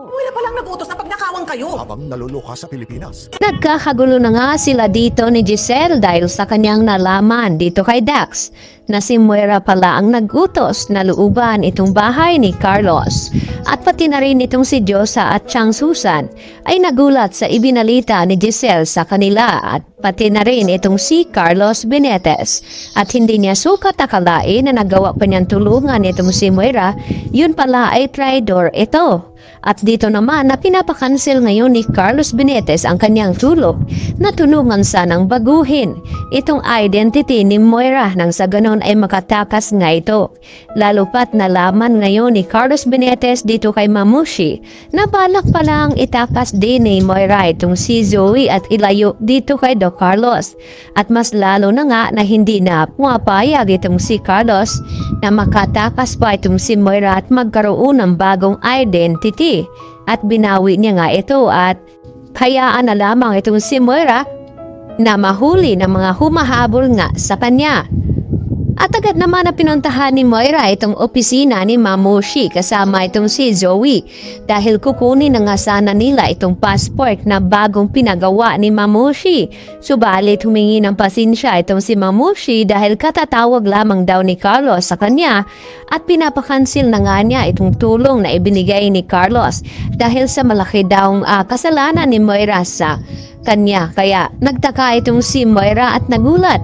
Wala palang nag-utos na pagnakawan kayo. Habang naluluka sa Pilipinas. Nagkakagulo na nga sila dito ni Giselle dahil sa kanyang nalaman dito kay Dax na si Moira pala ang nag-utos na luuban itong bahay ni Carlos. At pati na rin itong si Josa at Chang Susan ay nagulat sa ibinalita ni Giselle sa kanila at pati na rin itong si Carlos Benetes. At hindi niya sukat akalain na nagawa pa niyang tulungan itong si Moira, yun pala ay traitor ito. At dito naman na pinapakancel ngayon ni Carlos Benetes ang kanyang tulong na tulungan sanang baguhin itong identity ni Moira nang sa ganon ay makatakas nga ito. Lalo pat nalaman ngayon ni Carlos Benetes dito kay Mamushi na balak palang itakas din ni Moira itong si Zoe at ilayo dito kay Doc Carlos. At mas lalo na nga na hindi na pumapayag itong si Carlos na makatakas pa itong si Moira at magkaroon ng bagong identity. At binawi niya nga ito at hayaan na lamang itong si Moira na mahuli ng mga humahabol nga sa kanya. At agad naman na pinuntahan ni Moira itong opisina ni Mamushi kasama itong si Zoe dahil kukunin na nga sana nila itong passport na bagong pinagawa ni Mamushi. Subalit humingi ng pasensya itong si Mamushi dahil katatawag lamang daw ni Carlos sa kanya at pinapakansil na nga niya itong tulong na ibinigay ni Carlos dahil sa malaki daw kasalanan ni Moira sa kanya. Kaya nagtaka itong si Moira at nagulat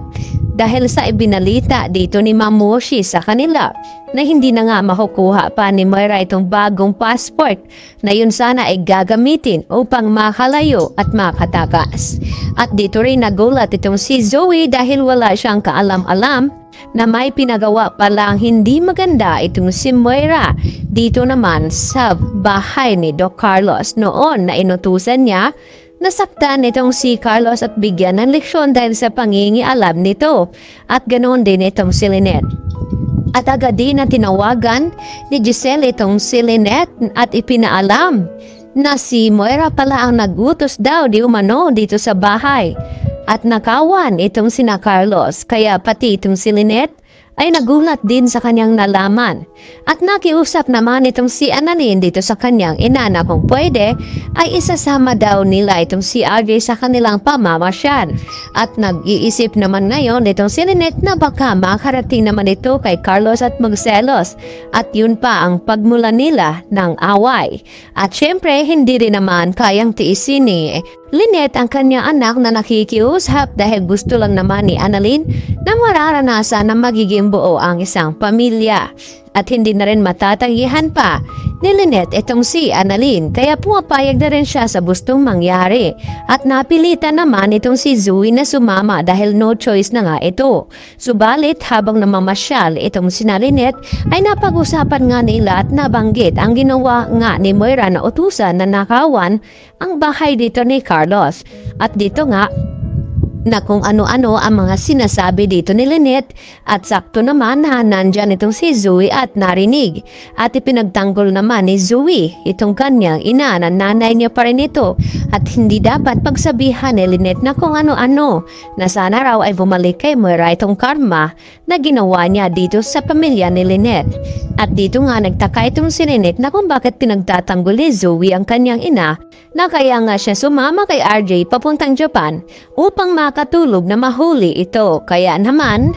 dahil sa ibinalita dito ni Mamushi sa kanila na hindi na nga makukuha pa ni Moira itong bagong passport na yun sana ay gagamitin upang makalayo at makatakas. At dito rin nagulat itong si Zoe dahil wala siyang kaalam-alam na may pinagawa palang hindi maganda itong si Moira dito naman sa bahay ni Doc Carlos noon na inutusan niya. Nasaktan itong si Carlos at bigyan ng leksyon dahil sa pangingialam nito at ganoon din itong si Lynette. At agad din na tinawagan ni Giselle itong si Lynette at ipinaalam na si Moira pala ang nagutos daw di umano dito sa bahay. At nakawan itong sina Carlos kaya pati itong si Lynette ay nagulat din sa kanyang nalaman. At nakiusap naman itong si Annalyn dito sa kanyang ina na kung pwede ay isasama daw nila itong si RJ sa kanilang pamamasyal. At nag-iisip naman ngayon itong si Lynette na baka makarating naman ito kay Carlos at magselos. At yun pa ang pagmula nila ng away. At syempre hindi rin naman kayang tiisin ni Lynette ang kanyang anak na nakikiusap dahil gusto lang naman ni Annalyn na mararanasan na magiging buo ang isang pamilya. At hindi na rin matatanggihan pa ni Lynette itong si Annalyn kaya pumapayag na rin siya sa gustong mangyari. At napilitan naman itong si Zoe na sumama dahil no choice na nga ito. Subalit habang namamasyal itong si Lynette ay napag-usapan nga nila at nabanggit ang ginawa nga ni Moira na utusan na nakawan ang bahay dito ni Carlos. At dito nga na kung ano-ano ang mga sinasabi dito ni Lynette at sakto naman na nandyan itong si Zoe at narinig at ipinagtanggol naman ni Zoe itong kanyang ina na nanay niya pa rin ito at hindi dapat pagsabihan ni Lynette na kung ano-ano na sana raw ay bumalik kay Moira itong karma na ginawa niya dito sa pamilya ni Lynette. At dito nga nagtaka itong si Lynette na kung bakit pinagtatanggol ni Zoe ang kanyang ina na kaya nga siya sumama kay RJ papuntang Japan upang makatulog na mahuli ito. Kaya naman,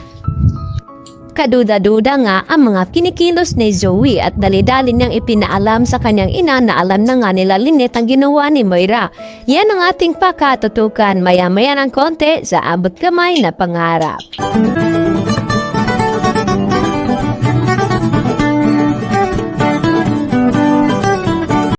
kaduda-duda nga ang mga kinikilos ni Zoe at dali-dali niyang ipinaalam sa kanyang ina na alam na nga nila Lynette ang ginawa ni Moira. Yan ang ating pakatutukan maya-maya ng konti sa abot kamay na pangarap.